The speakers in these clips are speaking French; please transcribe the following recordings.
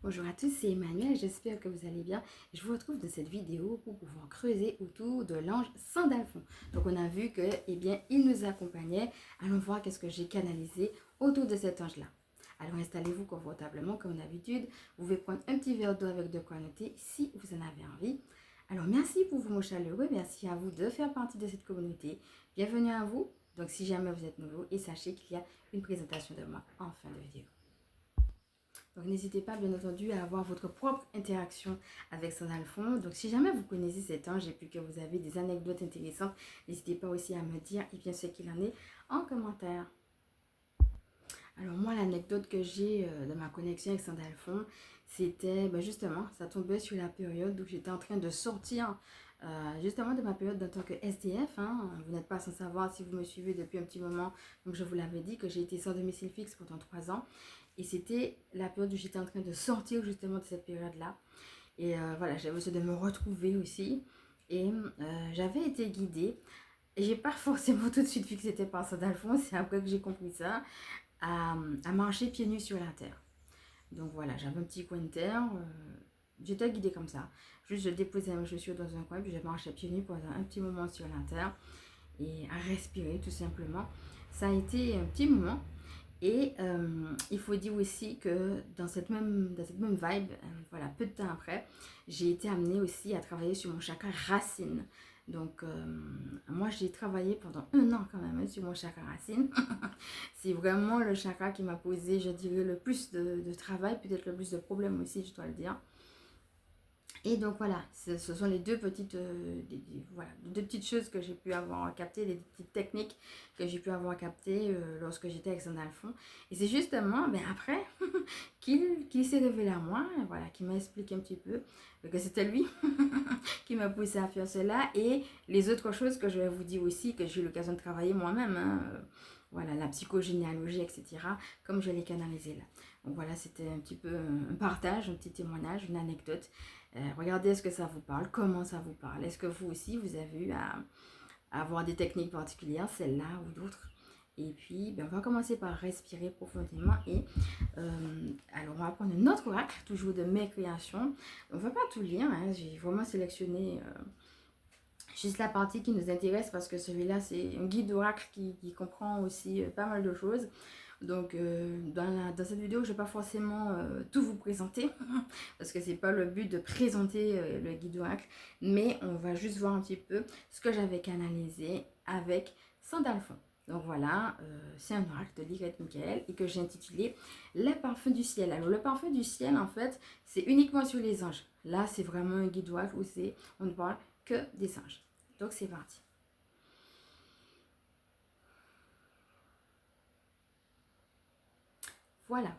Bonjour à tous, c'est Emmanuel, j'espère que vous allez bien. Je vous retrouve dans cette vidéo pour pouvoir creuser autour de l'ange Sandalphon. Donc on a vu que, il nous accompagnait. Allons voir qu'est-ce que j'ai canalisé autour de cet ange-là. Alors installez-vous confortablement comme d'habitude. Vous pouvez prendre un petit verre d'eau avec de quoi noter si vous en avez envie. Alors merci pour vos mots chaleureux, merci à vous de faire partie de cette communauté. Bienvenue à vous. Donc si jamais vous êtes nouveau, et sachez qu'il y a une présentation de moi en fin de vidéo. Donc n'hésitez pas bien entendu à avoir votre propre interaction avec Sandalphon. Donc si jamais vous connaissez cet ange et puis que vous avez des anecdotes intéressantes, n'hésitez pas aussi à me dire et bien ce qu'il en est en commentaire. Alors moi l'anecdote que j'ai de ma connexion avec Sandalphon, c'était justement, ça tombait sur la période où j'étais en train de sortir justement de ma période en tant que SDF. Vous n'êtes pas sans savoir si vous me suivez depuis un petit moment, donc je vous l'avais dit que j'ai été sans domicile fixe pendant 3 ans. Et c'était la période où j'étais en train de sortir justement de cette période-là. Et voilà, j'avais besoin de me retrouver aussi. Et j'avais été guidée. Et j'ai pas forcément tout de suite vu que c'était par Sandalphon, c'est après que j'ai compris ça, à marcher pieds nus sur la terre. Donc voilà, j'avais un petit coin de terre. J'étais guidée comme ça. Juste, je déposais mes chaussures dans un coin, puis je marchais pieds nus pendant un petit moment sur la terre. Et à respirer tout simplement. Ça a été un petit moment. Et il faut dire aussi que dans cette même vibe, voilà, peu de temps après, j'ai été amenée aussi à travailler sur mon chakra racine. Donc, moi, j'ai travaillé pendant 1 an quand même sur mon chakra racine. C'est vraiment le chakra qui m'a posé, je dirais, le plus de travail, peut-être le plus de problèmes aussi, je dois le dire. Et donc voilà, ce sont les deux petites, voilà, deux petites choses que j'ai pu avoir captées, les petites techniques que j'ai pu avoir captées lorsque j'étais avec Sandalphon. Et c'est justement après qu'il s'est révélé à moi, voilà, qui m'a expliqué un petit peu que c'était lui qui m'a poussé à faire cela. Et les autres choses que je vais vous dire aussi, que j'ai eu l'occasion de travailler moi-même, voilà, la psychogénéalogie, etc., comme je l'ai canalisé là. Donc voilà, c'était un petit peu un partage, un petit témoignage, une anecdote. Regardez est-ce que ça vous parle, comment ça vous parle. Est-ce que vous aussi, vous avez eu à avoir des techniques particulières, celle-là ou d'autres. Et puis, on va commencer par respirer profondément. Et alors, on va prendre un autre oracle, toujours de mes créations. On ne va pas tout lire, j'ai vraiment sélectionné juste la partie qui nous intéresse parce que celui-là, c'est un guide d'oracle qui comprend aussi pas mal de choses. Donc dans cette vidéo, je ne vais pas forcément tout vous présenter parce que c'est pas le but de présenter le guide d'oracle, mais on va juste voir un petit peu ce que j'avais canalisé avec Sandalphon. Donc voilà, c'est un oracle de l'Y Michael et que j'ai intitulé Les parfums du ciel. Alors le parfum du ciel, en fait, c'est uniquement sur les anges. Là, c'est vraiment un guide d'oracle où on ne parle que des anges. Donc c'est parti. Voilà.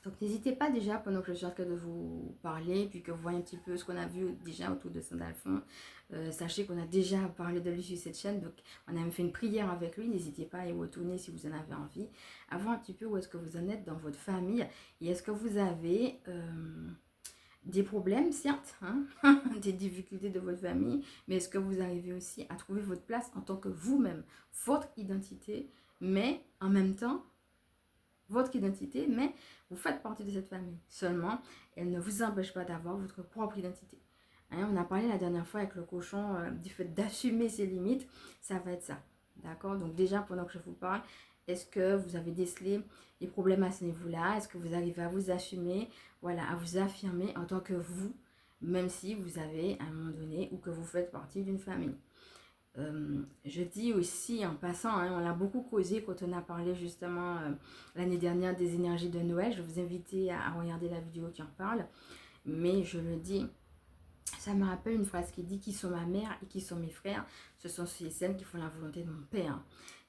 Donc n'hésitez pas déjà, pendant que je suis en train de vous parler, puis que vous voyez un petit peu ce qu'on a vu déjà autour de Sandalphon, sachez qu'on a déjà parlé de lui sur cette chaîne, donc on a même fait une prière avec lui, n'hésitez pas à y retourner si vous en avez envie, à voir un petit peu où est-ce que vous en êtes dans votre famille, et est-ce que vous avez des problèmes, certes, des difficultés de votre famille, mais est-ce que vous arrivez aussi à trouver votre place en tant que vous-même, votre identité, mais en même temps, votre identité, mais vous faites partie de cette famille. Seulement, elle ne vous empêche pas d'avoir votre propre identité. On a parlé la dernière fois avec le cochon du fait d'assumer ses limites. Ça va être ça. D'accord? Donc déjà, pendant que je vous parle, est-ce que vous avez décelé les problèmes à ce niveau-là? Est-ce que vous arrivez à vous assumer, voilà, à vous affirmer en tant que vous, même si vous avez à un moment donné ou que vous faites partie d'une famille? Je dis aussi en passant, on a beaucoup causé quand on a parlé justement l'année dernière des énergies de Noël. Je vous invite à regarder la vidéo qui en parle. Mais je le dis, ça me rappelle une phrase qui dit qui sont ma mère et qui sont mes frères. Ce sont ceux et celles qui font la volonté de mon père.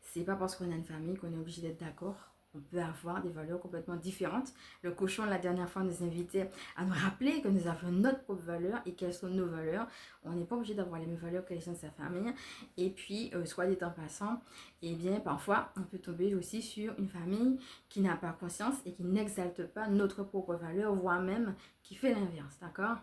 C'est pas parce qu'on a une famille qu'on est obligé d'être d'accord. On peut avoir des valeurs complètement différentes. Le cochon, la dernière fois, nous invitait à nous rappeler que nous avons notre propre valeur et quelles sont nos valeurs. On n'est pas obligé d'avoir les mêmes valeurs que les gens de sa famille. Et puis, soit dit en passant, eh bien, parfois, on peut tomber aussi sur une famille qui n'a pas conscience et qui n'exalte pas notre propre valeur, voire même qui fait l'inverse, d'accord ?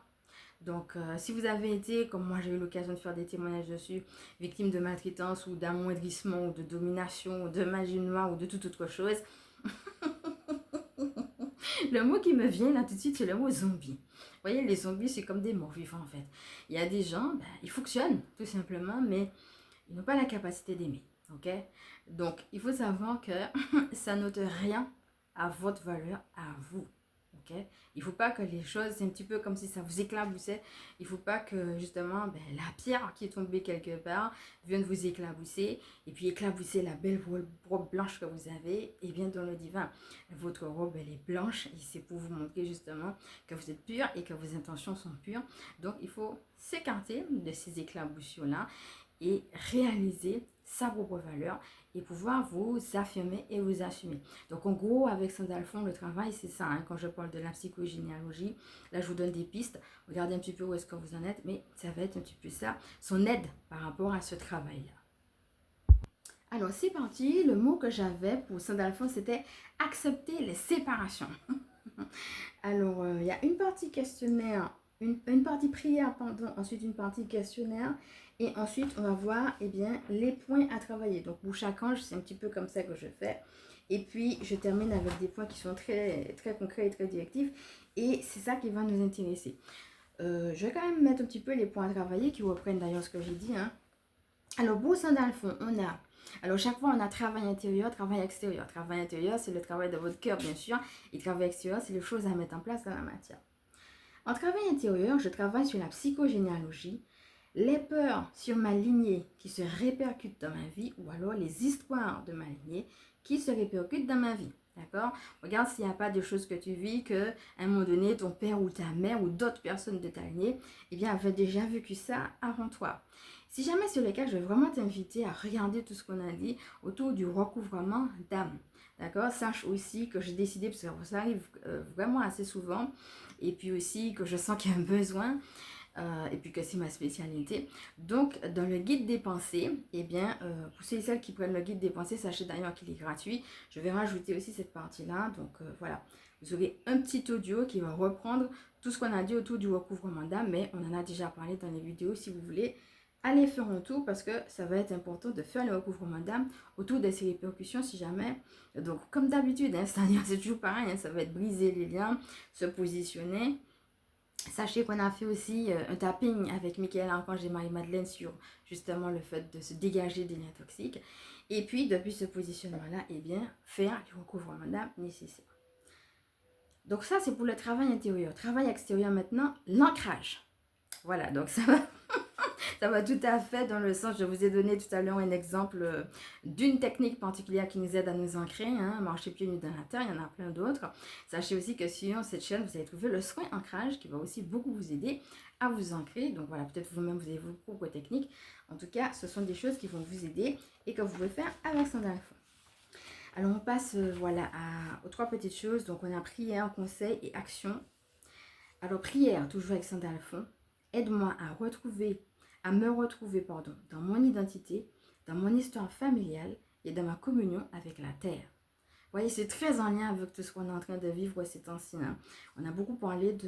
Donc, si vous avez été, comme moi j'ai eu l'occasion de faire des témoignages dessus, victime de maltraitance ou d'amoindrissement ou de domination ou de magie noire ou de toute autre chose, Le mot qui me vient là tout de suite, c'est le mot zombie. Vous voyez, les zombies, c'est comme des morts vivants en fait. Il y a des gens, ben, ils fonctionnent tout simplement, mais ils n'ont pas la capacité d'aimer. Ok? Donc, il faut savoir que ça n'ôte rien à votre valeur, à vous. Ok? Il ne faut pas que les choses, c'est un petit peu comme si ça vous éclaboussait. Il ne faut pas que justement ben, la pierre qui est tombée quelque part vienne vous éclabousser et puis éclabousser la belle robe blanche que vous avez. Et bien dans le divin, votre robe elle est blanche et c'est pour vous montrer justement que vous êtes pur et que vos intentions sont pures. Donc il faut s'écarter de ces éclaboussures-là et réaliser sa propre valeur et pouvoir vous affirmer et vous assumer. Donc en gros, avec Sandalphon, le travail, c'est ça. Hein, quand je parle de la psychogénéalogie, là, je vous donne des pistes. Regardez un petit peu où est-ce que vous en êtes, mais ça va être un petit peu ça, son aide par rapport à ce travail-là. Alors, c'est parti. Le mot que j'avais pour Sandalphon, c'était accepter les séparations. Alors, il y a une partie questionnaire, une partie prière, pardon, ensuite une partie questionnaire. Et ensuite, on va voir eh bien, les points à travailler. Donc, pour chaque ange, c'est un petit peu comme ça que je fais. Et puis, je termine avec des points qui sont très, très concrets et très directifs. Et c'est ça qui va nous intéresser. Je vais quand même mettre un petit peu les points à travailler qui reprennent d'ailleurs ce que j'ai dit. Hein. Alors, pour Sandalphon, on a... Alors, chaque fois, on a travail intérieur, travail extérieur. Travail intérieur, c'est le travail de votre cœur, bien sûr. Et travail extérieur, c'est les choses à mettre en place dans la matière. En travail intérieur, je travaille sur la psychogénéalogie, les peurs sur ma lignée qui se répercutent dans ma vie ou alors les histoires de ma lignée qui se répercutent dans ma vie. D'accord? Regarde s'il n'y a pas de choses que tu vis que, à un moment donné, ton père ou ta mère ou d'autres personnes de ta lignée, eh bien, avaient déjà vécu ça avant toi. Si jamais c'est le cas, je vais vraiment t'inviter à regarder tout ce qu'on a dit autour du recouvrement d'âme. D'accord? Sache aussi que j'ai décidé, parce que ça arrive vraiment assez souvent, et puis aussi que je sens qu'il y a un besoin, et puis que c'est ma spécialité. Donc, dans le guide des pensées, eh bien, pour ceux et celles qui prennent le guide des pensées, sachez d'ailleurs qu'il est gratuit. Je vais rajouter aussi cette partie-là. Donc, voilà. Vous aurez un petit audio qui va reprendre tout ce qu'on a dit autour du recouvrement d'âme, mais on en a déjà parlé dans les vidéos. Si vous voulez, allez faire un tour parce que ça va être important de faire le recouvrement d'âme autour de ces répercussions si jamais. Donc, comme d'habitude, hein, c'est toujours pareil, hein, ça va être briser les liens, se positionner. Sachez qu'on a fait aussi un tapping avec Michael Archange et Marie-Madeleine sur justement le fait de se dégager des liens toxiques. Et puis, depuis ce positionnement-là, eh bien, faire du recouvrement d'âme nécessaire. Donc ça, c'est pour le travail intérieur. Travail extérieur maintenant, l'ancrage. Voilà, donc ça va... Ça va tout à fait dans le sens, je vous ai donné tout à l'heure un exemple d'une technique particulière qui nous aide à nous ancrer, hein, marcher pieds nus dans la terre, il y en a plein d'autres. Sachez aussi que sur cette chaîne, vous allez trouver le soin ancrage qui va aussi beaucoup vous aider à vous ancrer. Donc voilà, peut-être vous-même, vous avez vos propres techniques. En tout cas, ce sont des choses qui vont vous aider et que vous pouvez faire avec Sandalphon. Alors on passe voilà, aux trois petites choses. Donc on a prière, conseil et action. Alors prière, toujours avec Sandalphon. Aide-moi à me retrouver dans mon identité, dans mon histoire familiale et dans ma communion avec la terre. Vous voyez, c'est très en lien avec tout ce qu'on est en train de vivre ces temps-ci. Hein. On a beaucoup parlé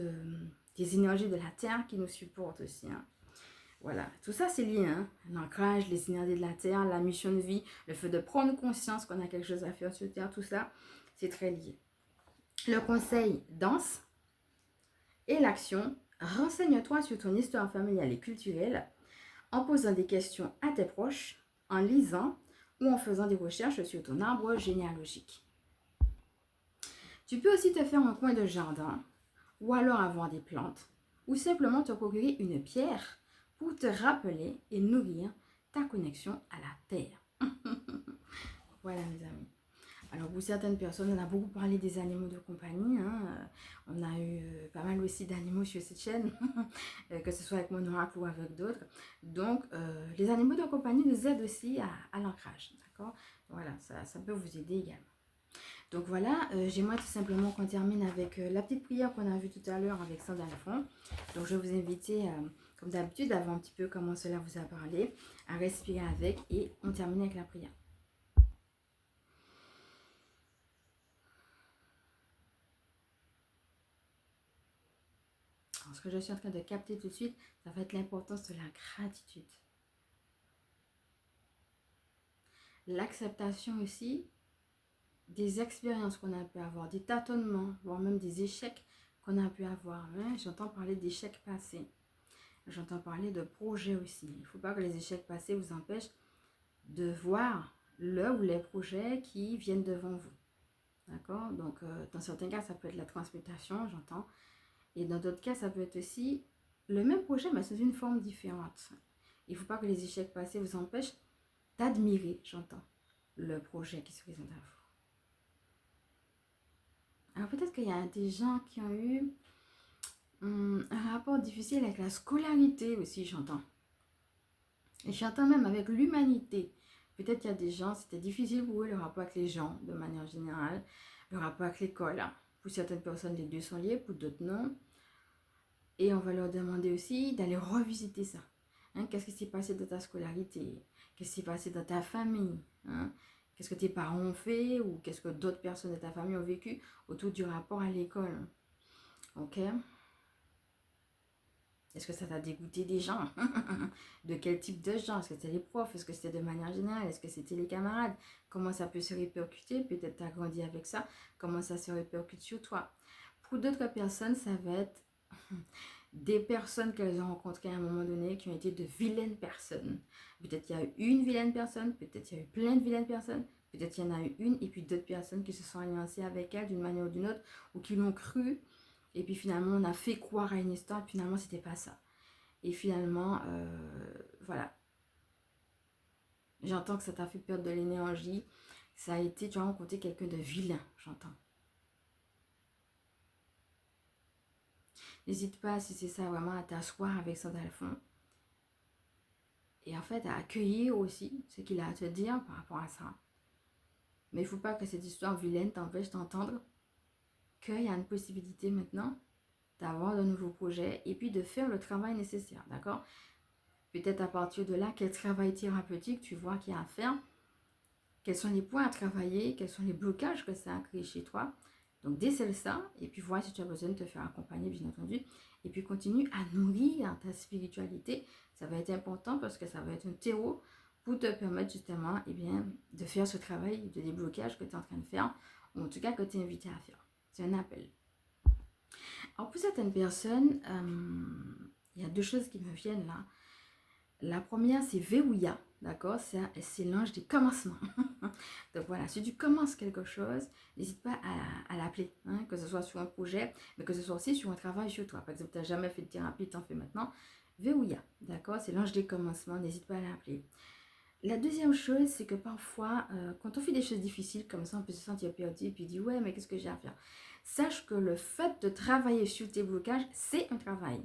des énergies de la terre qui nous supportent aussi. Hein. Voilà, tout ça c'est lié. Hein. L'ancrage, les énergies de la terre, la mission de vie, le fait de prendre conscience qu'on a quelque chose à faire sur terre, tout ça, c'est très lié. Le conseil, danse. Et l'action, renseigne-toi sur ton histoire familiale et culturelle en posant des questions à tes proches, en lisant ou en faisant des recherches sur ton arbre généalogique. Tu peux aussi te faire un coin de jardin ou alors avoir des plantes ou simplement te procurer une pierre pour te rappeler et nourrir ta connexion à la terre. Voilà mes amis. Alors pour certaines personnes, on a beaucoup parlé des animaux de compagnie. Hein. On a eu pas mal aussi d'animaux sur cette chaîne, que ce soit avec mon oracle ou avec d'autres. Donc les animaux de compagnie nous aident aussi à l'ancrage. D'accord? Voilà, ça peut vous aider également. Donc voilà, j'aimerais tout simplement qu'on termine avec la petite prière qu'on a vue tout à l'heure avec Sandalphon. Donc je vais vous inviter, comme d'habitude, à voir un petit peu comment cela vous a parlé, à respirer avec et on termine avec la prière. Alors, ce que je suis en train de capter tout de suite, ça va être l'importance de la gratitude. L'acceptation aussi des expériences qu'on a pu avoir, des tâtonnements, voire même des échecs qu'on a pu avoir. Hein. J'entends parler d'échecs passés. J'entends parler de projets aussi. Il ne faut pas que les échecs passés vous empêchent de voir le ou les projets qui viennent devant vous. D'accord? Donc, dans certains cas, ça peut être la transmutation, j'entends. Et dans d'autres cas, ça peut être aussi le même projet, mais sous une forme différente. Il ne faut pas que les échecs passés vous empêchent d'admirer, j'entends, le projet qui se présente à vous. Alors, peut-être qu'il y a des gens qui ont eu un rapport difficile avec la scolarité aussi, j'entends. Et j'entends même avec l'humanité. Peut-être qu'il y a des gens, c'était difficile pour eux le rapport avec les gens, de manière générale, le rapport avec l'école. Pour certaines personnes, les deux sont liés, pour d'autres non. Et on va leur demander aussi d'aller revisiter ça. Hein, qu'est-ce qui s'est passé dans ta scolarité? Qu'est-ce qui s'est passé dans ta famille? Hein? Qu'est-ce que tes parents ont fait ou qu'est-ce que d'autres personnes de ta famille ont vécu autour du rapport à l'école? Ok? Est-ce que ça t'a dégoûté des gens? De quel type de gens? Est-ce que c'était les profs? Est-ce que c'était de manière générale? Est-ce que c'était les camarades? Comment ça peut se répercuter? Peut-être tu as grandi avec ça. Comment ça se répercute sur toi? Pour d'autres personnes, ça va être des personnes qu'elles ont rencontrées à un moment donné qui ont été de vilaines personnes. Peut-être qu'il y a eu une vilaine personne, peut-être qu'il y a eu plein de vilaines personnes, peut-être qu'il y en a eu une et puis d'autres personnes qui se sont alliancées avec elles d'une manière ou d'une autre ou qui l'ont cru. Et puis finalement, on a fait croire à une histoire, et finalement, c'était pas ça. Et finalement, voilà. J'entends que ça t'a fait perdre de l'énergie. Ça a été, tu as rencontré quelqu'un de vilain, j'entends. N'hésite pas, si c'est ça, vraiment à t'asseoir avec Sandalphon. Et en fait, à accueillir aussi ce qu'il a à te dire par rapport à ça. Mais il ne faut pas que cette histoire vilaine t'empêche d'entendre qu'il y a une possibilité maintenant d'avoir de nouveaux projets et puis de faire le travail nécessaire, d'accord? Peut-être à partir de là, quel travail thérapeutique tu vois qu'il y a à faire, quels sont les points à travailler, quels sont les blocages que ça a créé chez toi. Donc décèle ça et puis vois si tu as besoin de te faire accompagner, bien entendu. Et puis continue à nourrir ta spiritualité. Ça va être important parce que ça va être un terreau pour te permettre justement de faire ce travail de déblocage que tu es en train de faire, ou en tout cas que tu es invité à faire. C'est un appel. Alors pour certaines personnes, il y a deux choses qui me viennent là. La première, c'est Verrouilla, d'accord? C'est l'ange des commencements. Donc voilà, si tu commences quelque chose, n'hésite pas à l'appeler, hein, que ce soit sur un projet, mais que ce soit aussi sur un travail sur toi. Par exemple, tu n'as jamais fait de thérapie, tu en fais maintenant. Verrouilla, d'accord? C'est l'ange des commencements, n'hésite pas à l'appeler. La deuxième chose, c'est que parfois, quand on fait des choses difficiles comme ça, on peut se sentir perdu et puis dire, ouais, mais qu'est-ce que j'ai à faire? Sache que le fait de travailler sur tes blocages, c'est un travail.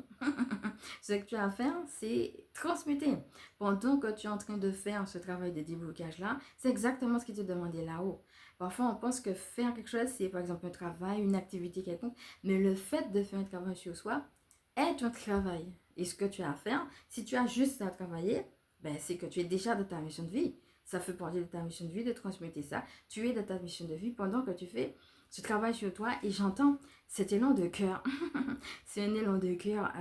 Ce que tu as à faire, c'est transmuter. Pendant que tu es en train de faire ce travail de déblocage-là, c'est exactement ce qui te demandait là-haut. Parfois, on pense que faire quelque chose, c'est par exemple un travail, une activité quelconque, mais le fait de faire un travail sur soi est un travail. Et ce que tu as à faire, si tu as juste à travailler, ben, c'est que tu es déjà dans ta mission de vie. Ça fait partie de ta mission de vie de transmuter ça. Tu es dans ta mission de vie pendant que tu fais ce travail sur toi et j'entends cet élan de cœur. C'est un élan de cœur.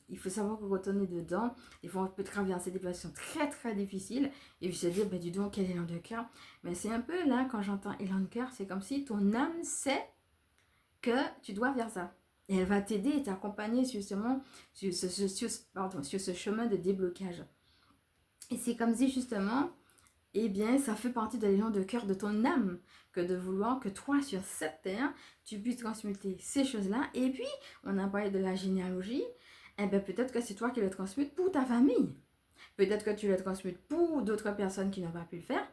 Il faut savoir que quand on est dedans, des fois on peut traverser des situations très très difficiles et puis se dire, ben dis donc, quel élan de cœur. Mais c'est un peu là, quand j'entends élan de cœur, c'est comme si ton âme sait que tu dois faire ça. Et elle va t'aider et t'accompagner justement sur ce chemin de déblocage. Et c'est comme si justement, eh bien, ça fait partie de l'élan de cœur de ton âme que de vouloir que toi, sur cette terre, tu puisses transmuter ces choses-là. Et puis, on a parlé de la généalogie, eh bien, peut-être que c'est toi qui le transmutes pour ta famille. Peut-être que tu le transmutes pour d'autres personnes qui n'ont pas pu le faire,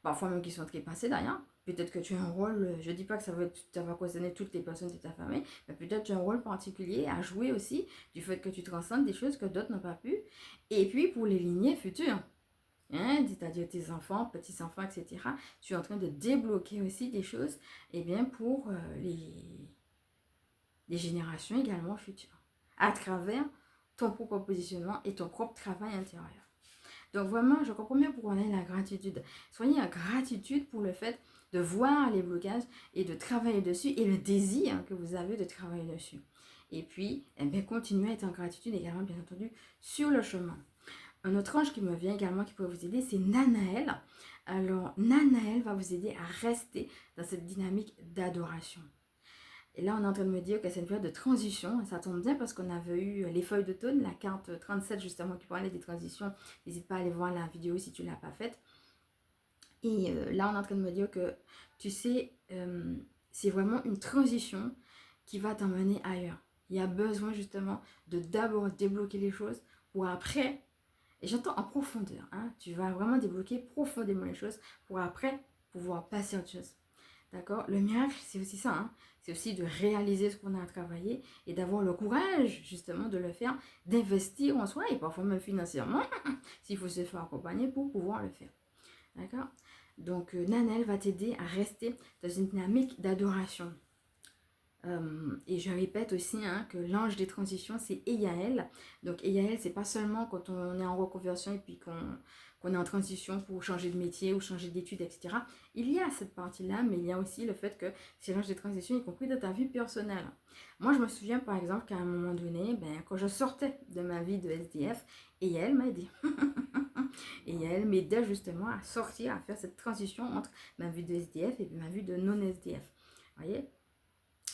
parfois même qui sont trépassées d'ailleurs. Peut-être que tu as un rôle, je ne dis pas que ça va concerner toutes les personnes de ta famille, mais peut-être tu as un rôle particulier à jouer aussi du fait que tu transcendes des choses que d'autres n'ont pas pu. Et puis, pour les lignées futures. Hein, c'est-à-dire tes enfants, petits-enfants, etc. Tu es en train de débloquer aussi des choses pour les générations également futures, à travers ton propre positionnement et ton propre travail intérieur. Donc vraiment, je comprends bien pourquoi on a la gratitude. Soyez en gratitude pour le fait de voir les blocages et de travailler dessus et le désir que vous avez de travailler dessus. Et puis, continuez à être en gratitude également, bien entendu, sur le chemin. Un autre ange qui me vient également, qui pourrait vous aider, c'est Nanaël. Alors, Nanaël va vous aider à rester dans cette dynamique d'adoration. Et là, on est en train de me dire que c'est une période de transition. Et ça tombe bien parce qu'on avait eu les feuilles d'automne, la carte 37 justement qui parlait des transitions. N'hésite pas à aller voir la vidéo si tu ne l'as pas faite. Et là, on est en train de me dire que, tu sais, c'est vraiment une transition qui va t'emmener ailleurs. Il y a besoin justement de d'abord débloquer les choses pour après, et j'entends en profondeur, hein, tu vas vraiment débloquer profondément les choses pour après pouvoir passer à autre chose. D'accord? Le miracle, c'est aussi ça, hein. C'est aussi de réaliser ce qu'on a à travailler et d'avoir le courage, justement, de le faire, d'investir en soi et parfois même financièrement, s'il faut se faire accompagner pour pouvoir le faire. D'accord? Donc, Nanel va t'aider à rester dans une dynamique d'adoration. Et je répète aussi hein, que l'ange des transitions, c'est Eyael. Donc, Eyael, c'est pas seulement quand on est en reconversion et puis qu'on est en transition pour changer de métier ou changer d'études, etc. Il y a cette partie-là, mais il y a aussi le fait que c'est l'ange des transitions, y compris dans ta vie personnelle. Moi, je me souviens par exemple qu'à un moment donné, quand je sortais de ma vie de SDF, Eyael m'a aidé. Et elle m'aidait justement à sortir, à faire cette transition entre ma vie de SDF et ma vie de non-SDF. Vous voyez?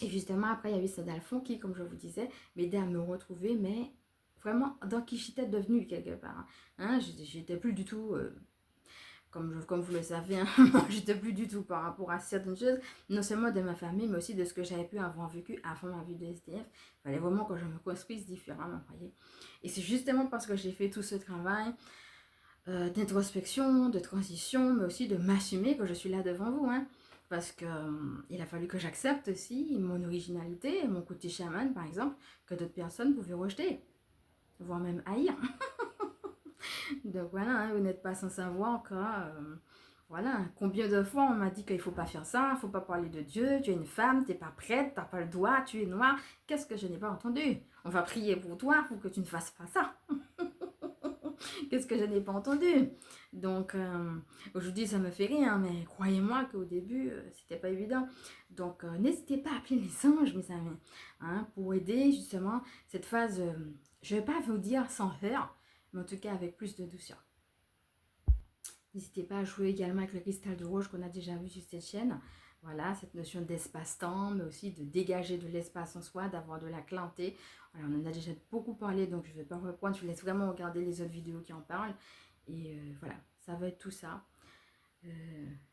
Et justement, après, il y avait Sandalphon qui, comme je vous disais, m'aidait à me retrouver, mais vraiment dans qui j'étais devenue quelque part. Hein, j'étais plus du tout, comme vous le savez, hein, j'étais plus du tout par rapport à certaines choses, non seulement de ma famille, mais aussi de ce que j'avais pu avoir vécu avant ma vie de SDF. Il fallait vraiment que je me construise différemment, voyez. Et c'est justement parce que j'ai fait tout ce travail d'introspection, de transition, mais aussi de m'assumer que je suis là devant vous. Hein. Parce que il a fallu que j'accepte aussi mon originalité, mon côté chaman par exemple, que d'autres personnes pouvaient rejeter, voire même haïr. Donc voilà, hein, vous n'êtes pas sans savoir que voilà, combien de fois on m'a dit qu'il ne faut pas faire ça, il ne faut pas parler de Dieu, tu es une femme, tu n'es pas prête, tu n'as pas le droit, tu es noire. Qu'est-ce que je n'ai pas entendu? On va prier pour toi pour que tu ne fasses pas ça. Qu'est-ce que je n'ai pas entendu? Donc, aujourd'hui, ça me fait rire, mais croyez-moi qu'au début, c'était pas évident. Donc, n'hésitez pas à appeler les anges, mes amis, hein, pour aider justement cette phase, je ne vais pas vous dire sans faire, mais en tout cas avec plus de douceur. N'hésitez pas à jouer également avec le cristal de rouge qu'on a déjà vu sur cette chaîne. Voilà, cette notion d'espace-temps, mais aussi de dégager de l'espace en soi, d'avoir de la clarté. Voilà, on en a déjà beaucoup parlé, donc je ne vais pas reprendre. Je vous laisse vraiment regarder les autres vidéos qui en parlent. Et voilà, ça va être tout ça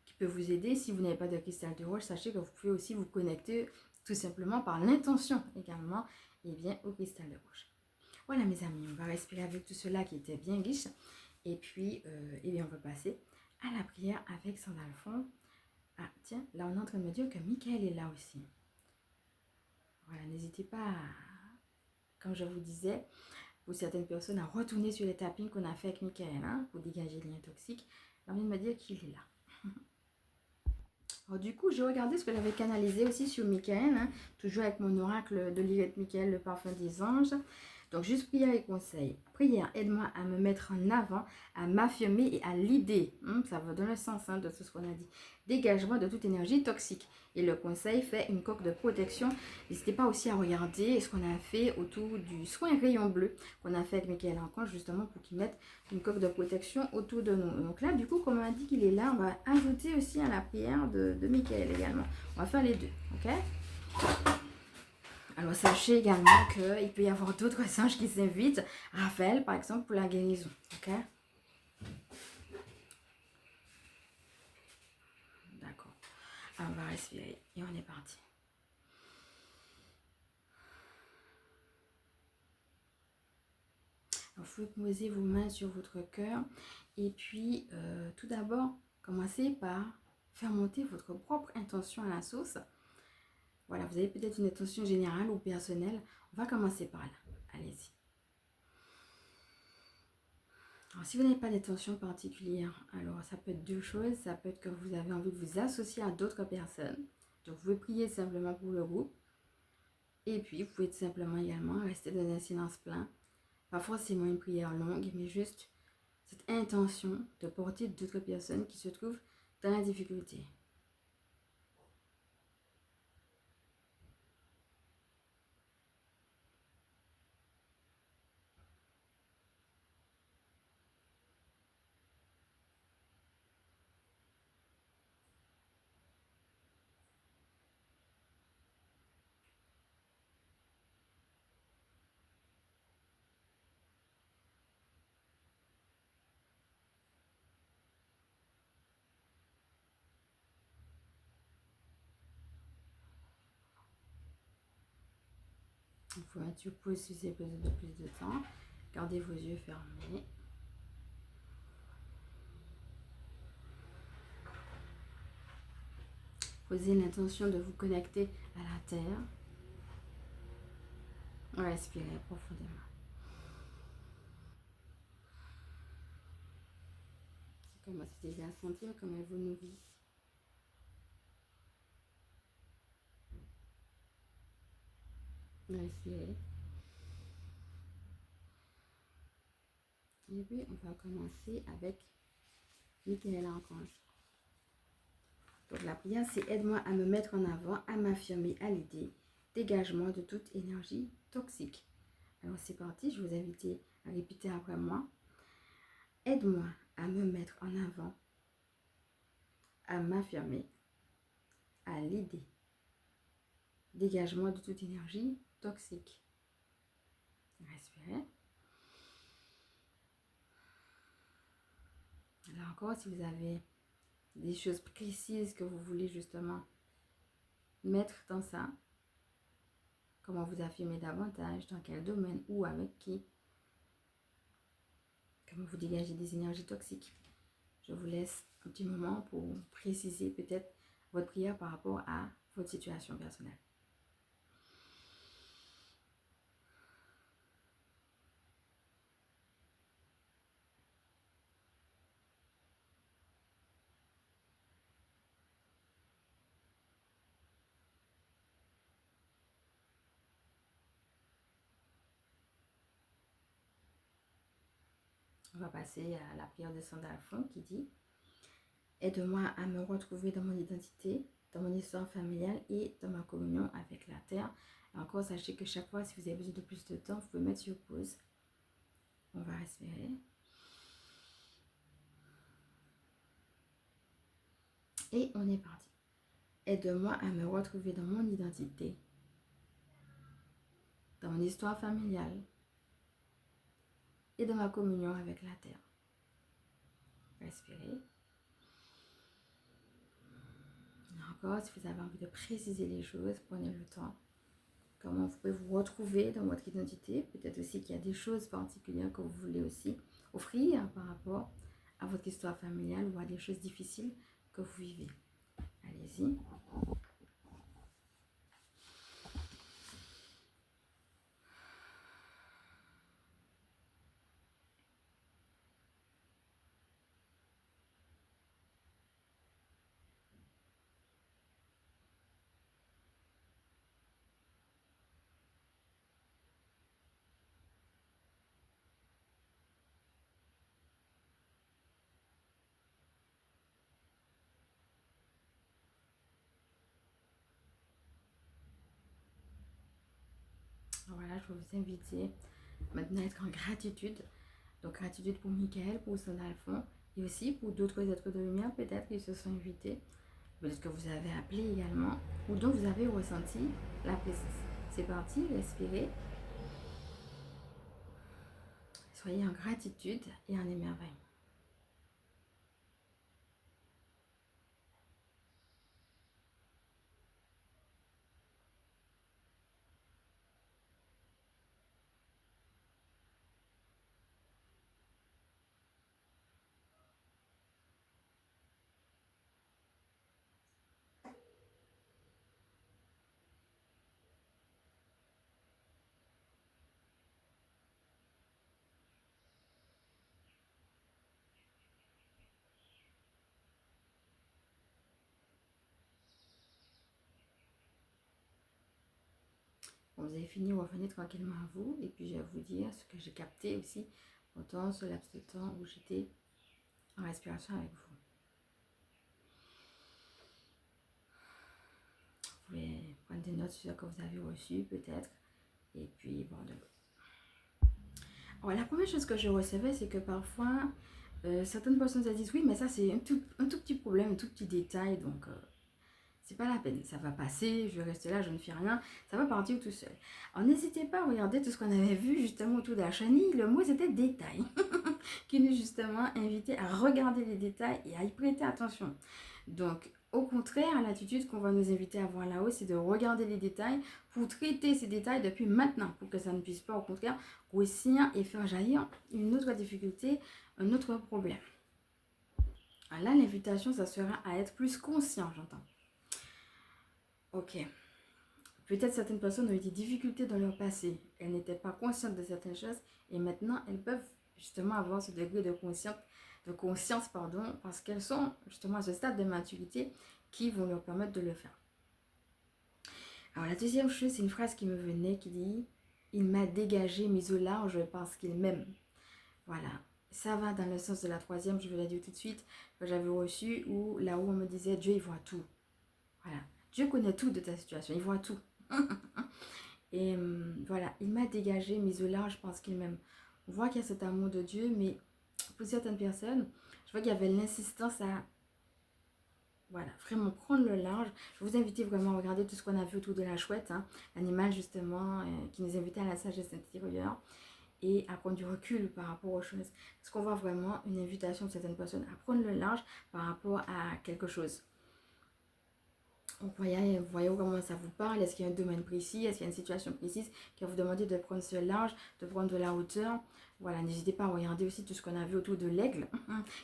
qui peut vous aider. Si vous n'avez pas de cristal de rouge, sachez que vous pouvez aussi vous connecter tout simplement par l'intention également bien, au cristal de rouge. Voilà mes amis, on va respirer avec tout cela qui était bien riche. Et puis, bien, on va passer à la prière avec Sandalphon. Ah, tiens, là, on est en train de me dire que Michael est là aussi. Voilà, n'hésitez pas, comme je vous disais, pour certaines personnes, à retourner sur les tappings qu'on a fait avec Michael, hein, pour dégager les liens toxiques. Là, on vient de me dire qu'il est là. Alors, du coup, j'ai regardé ce que j'avais canalisé aussi sur Michael, hein, toujours avec mon oracle de Lilith Michael, le parfum des anges. Donc, juste prière et conseil. Prière, aide-moi à me mettre en avant, à m'affirmer et à l'idée. Ça va dans le sens hein, de tout ce qu'on a dit. Dégagement de toute énergie toxique. Et le conseil fait une coque de protection. N'hésitez pas aussi à regarder ce qu'on a fait autour du soin rayon bleu qu'on a fait avec Michael Archange, justement pour qu'il mette une coque de protection autour de nous. Donc là, du coup, comme on a dit qu'il est là, on va ajouter aussi à la prière de Michael également. On va faire les deux, ok? Alors, sachez également qu'il peut y avoir d'autres anges qui s'invitent. Raphaël, par exemple, pour la guérison. Ok? D'accord. Alors, on va respirer et on est parti. Alors, vous pouvez poser vos mains sur votre cœur. Et puis, tout d'abord, commencez par faire monter votre propre intention à la source. Voilà, vous avez peut-être une intention générale ou personnelle. On va commencer par là. Allez-y. Alors, si vous n'avez pas d'intention particulière, alors ça peut être deux choses. Ça peut être que vous avez envie de vous associer à d'autres personnes. Donc, vous pouvez prier simplement pour le groupe. Et puis, vous pouvez tout simplement également rester dans un silence plein. Pas forcément une prière longue, mais juste cette intention de porter d'autres personnes qui se trouvent dans la difficulté. Vous pouvez mettre sur pause si vous avez besoin de plus de temps. Gardez vos yeux fermés. Posez l'intention de vous connecter à la terre. Respirez profondément. C'est comme si vous à sentir comme elle vous nourrit. Respirez. Et puis, on va commencer avec Michael Archange. Donc, la prière, c'est aide-moi à me mettre en avant, à m'affirmer, à l'aider. Dégagement de toute énergie toxique. Alors, c'est parti. Je vous invite à répéter après moi. Aide-moi à me mettre en avant, à m'affirmer, à l'aider. Dégagement de toute énergie toxique. Respirez. Alors encore, si vous avez des choses précises que vous voulez justement mettre dans ça, comment vous affirmer davantage, dans quel domaine ou avec qui, comment vous dégagez des énergies toxiques. Je vous laisse un petit moment pour préciser peut-être votre prière par rapport à votre situation personnelle. On va passer à la prière de Saint Alphonse qui dit « Aide-moi à me retrouver dans mon identité, dans mon histoire familiale et dans ma communion avec la terre. » Encore, sachez que chaque fois, si vous avez besoin de plus de temps, vous pouvez mettre sur pause. On va respirer. Et on est parti. Aide-moi à me retrouver dans mon identité, dans mon histoire familiale et dans ma communion avec la terre. Respirez. Encore, si vous avez envie de préciser les choses, prenez le temps. Comment vous pouvez vous retrouver dans votre identité. Peut-être aussi qu'il y a des choses particulières que vous voulez aussi offrir par rapport à votre histoire familiale ou à des choses difficiles que vous vivez. Allez-y. Voilà, je vais vous inviter maintenant à être en gratitude. Donc, gratitude pour Michael, pour Saint Alphonse et aussi pour d'autres êtres de lumière, peut-être qui se sont invités. Peut-être que vous avez appelé également ou dont vous avez ressenti la présence. C'est parti, respirez. Soyez en gratitude et en émerveillement. Bon, vous avez fini, revenez tranquillement à vous et puis je vais vous dire ce que j'ai capté aussi pendant ce laps de temps où j'étais en respiration avec vous. Vous pouvez prendre des notes sur ce que vous avez reçu peut-être et puis bon, alors, la première chose que je recevais, c'est que parfois certaines personnes se disent oui, mais ça c'est un tout petit problème, un tout petit détail, donc c'est pas la peine, ça va passer, je vais rester là, je ne fais rien, ça va partir tout seul. Alors n'hésitez pas à regarder tout ce qu'on avait vu justement autour de la chenille, le mot c'était détail, qui nous justement invitait à regarder les détails et à y prêter attention. Donc Au contraire, l'attitude qu'on va nous inviter à avoir là-haut, c'est de regarder les détails pour traiter ces détails depuis maintenant, pour que ça ne puisse pas, au contraire, grossir et faire jaillir une autre difficulté, un autre problème. Alors là, l'invitation, ça sera à être plus conscient, j'entends. Ok. Peut-être certaines personnes ont eu des difficultés dans leur passé. Elles n'étaient pas conscientes de certaines choses et maintenant, elles peuvent justement avoir ce degré de conscience, parce qu'elles sont justement à ce stade de maturité qui vont leur permettre de le faire. Alors la deuxième chose, c'est une phrase qui me venait qui dit « Il m'a dégagé, mis au large parce qu'il m'aime ». Voilà, ça va dans le sens de la troisième, je vais la dire tout de suite, que j'avais reçu, où là-haut on me disait « Dieu, il voit tout ». Voilà, Dieu connaît tout de ta situation, il voit tout. Et voilà, il m'a dégagé, mis au large parce qu'il m'aime. On voit qu'il y a cet amour de Dieu, mais pour certaines personnes, je vois qu'il y avait l'insistance à voilà, vraiment prendre le large. Je vous invite vraiment à regarder tout ce qu'on a vu autour de la chouette, hein, l'animal justement, qui nous invitait à la sagesse intérieure et à prendre du recul par rapport aux choses. Parce qu'on voit vraiment une invitation de certaines personnes à prendre le large par rapport à quelque chose. Donc voyez comment ça vous parle. Est-ce qu'il y a un domaine précis? Est-ce qu'il y a une situation précise qui va vous demander de prendre ce large, de prendre de la hauteur? Voilà, n'hésitez pas à regarder aussi tout ce qu'on a vu autour de l'aigle,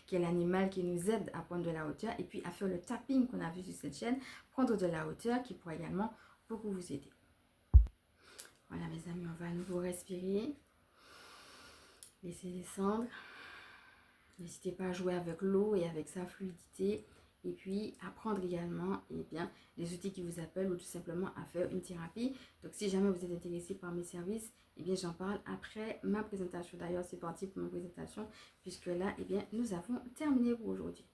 qui est l'animal qui nous aide à prendre de la hauteur. Et puis à faire le tapping qu'on a vu sur cette chaîne, prendre de la hauteur, qui pourra également beaucoup vous aider. Voilà mes amis, on va à nouveau respirer. Laissez descendre. N'hésitez pas à jouer avec l'eau et avec sa fluidité. Et puis apprendre également les outils qui vous appellent ou tout simplement à faire une thérapie. Donc si jamais vous êtes intéressé par mes services, j'en parle après ma présentation. D'ailleurs, c'est parti pour ma présentation puisque là, nous avons terminé pour aujourd'hui.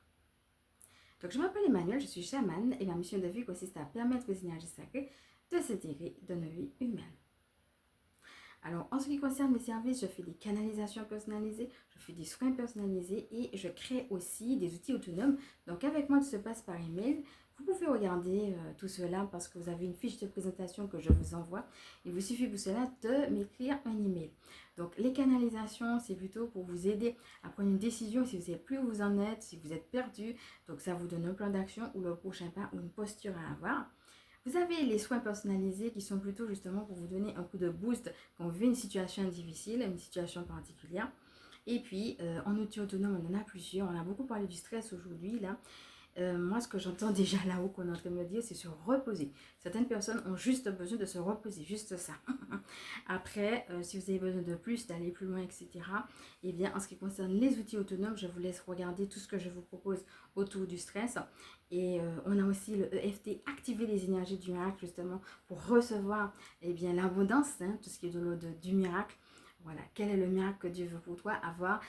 Donc je m'appelle Emmanuel, je suis chamane et ma mission de vie consiste à permettre aux énergies sacrées de s'intégrer dans nos vies humaines. Alors, en ce qui concerne mes services, je fais des canalisations personnalisées, je fais des soins personnalisés et je crée aussi des outils autonomes. Donc, avec moi, tout se passe par email. Vous pouvez regarder tout cela parce que vous avez une fiche de présentation que je vous envoie. Il vous suffit pour cela de m'écrire un email. Donc, les canalisations, c'est plutôt pour vous aider à prendre une décision si vous n'avez plus où vous en êtes, si vous êtes perdu. Donc, ça vous donne un plan d'action ou le prochain pas ou une posture à avoir. Vous avez les soins personnalisés qui sont plutôt justement pour vous donner un coup de boost quand vous vivez une situation difficile, une situation particulière. Et puis, en outil autonome, on en a plusieurs. On a beaucoup parlé du stress aujourd'hui, là. Moi, ce que j'entends déjà là-haut qu'on est en train de me dire, c'est se reposer. Certaines personnes ont juste besoin de se reposer, juste ça. Après, si vous avez besoin de plus, d'aller plus loin, etc., en ce qui concerne les outils autonomes, je vous laisse regarder tout ce que je vous propose autour du stress. Et on a aussi le EFT, activer les énergies du miracle, justement, pour recevoir l'abondance, hein, tout ce qui est de l'ordre du miracle. Voilà, quel est le miracle que Dieu veut pour toi? Avoir,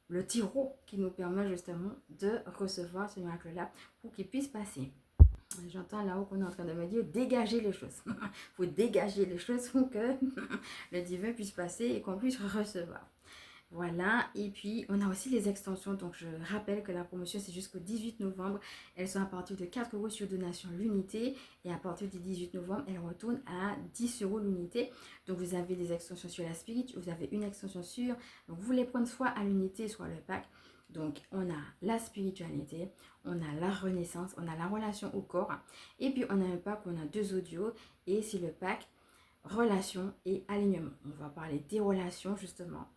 le tarot qui nous permet justement de recevoir ce miracle-là pour qu'il puisse passer. J'entends là-haut qu'on est en train de me dire dégager les choses. Il faut dégager les choses pour que le divin puisse passer et qu'on puisse recevoir. Voilà, et puis on a aussi les extensions. Donc je rappelle que la promotion c'est jusqu'au 18 novembre. Elles sont à partir de 4 € sur donation l'unité. Et à partir du 18 novembre, elles retournent à 10 € l'unité. Donc vous avez des extensions sur la spirit, vous avez une extension sur. Donc vous voulez prendre soit à l'unité, soit le pack. Donc on a la spiritualité, on a la renaissance, on a la relation au corps. Et puis on a un pack, on a 2 audios. Et c'est le pack relations et alignement. On va parler des relations justement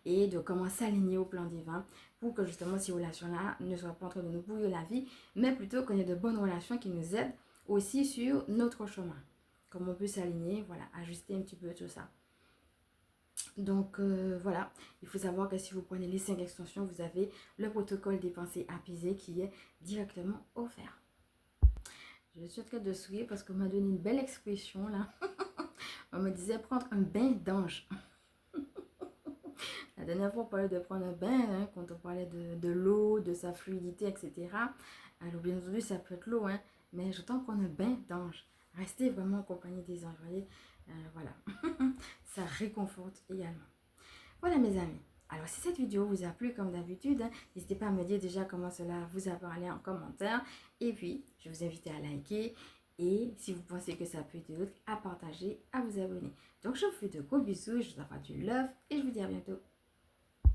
et de comment s'aligner au plan divin pour que justement ces relations-là ne soient pas en train de nous bouillir la vie, mais plutôt qu'on ait de bonnes relations qui nous aident aussi sur notre chemin. Comment on peut s'aligner, voilà, ajuster un petit peu tout ça. Donc voilà, il faut savoir que si vous prenez les 5 extensions, vous avez le protocole des pensées apaisées qui est directement offert. Je suis en train de sourire parce qu'on m'a donné une belle expression là. On me disait prendre un bain d'ange. La dernière fois, on parlait de prendre un bain, hein, quand on parlait de l'eau, de sa fluidité, etc. Alors, bien entendu, ça peut être l'eau, hein, mais j'entends prendre un bain d'ange. Restez vraiment en compagnie des anges, voyez. Voilà. Ça réconforte également. Voilà, mes amis. Alors, si cette vidéo vous a plu, comme d'habitude, hein, n'hésitez pas à me dire déjà comment cela vous a parlé en commentaire. Et puis, je vous invite à liker. Et si vous pensez que ça peut aider d'autres, à partager, à vous abonner. Donc je vous fais de gros bisous, je vous envoie du love et je vous dis à bientôt.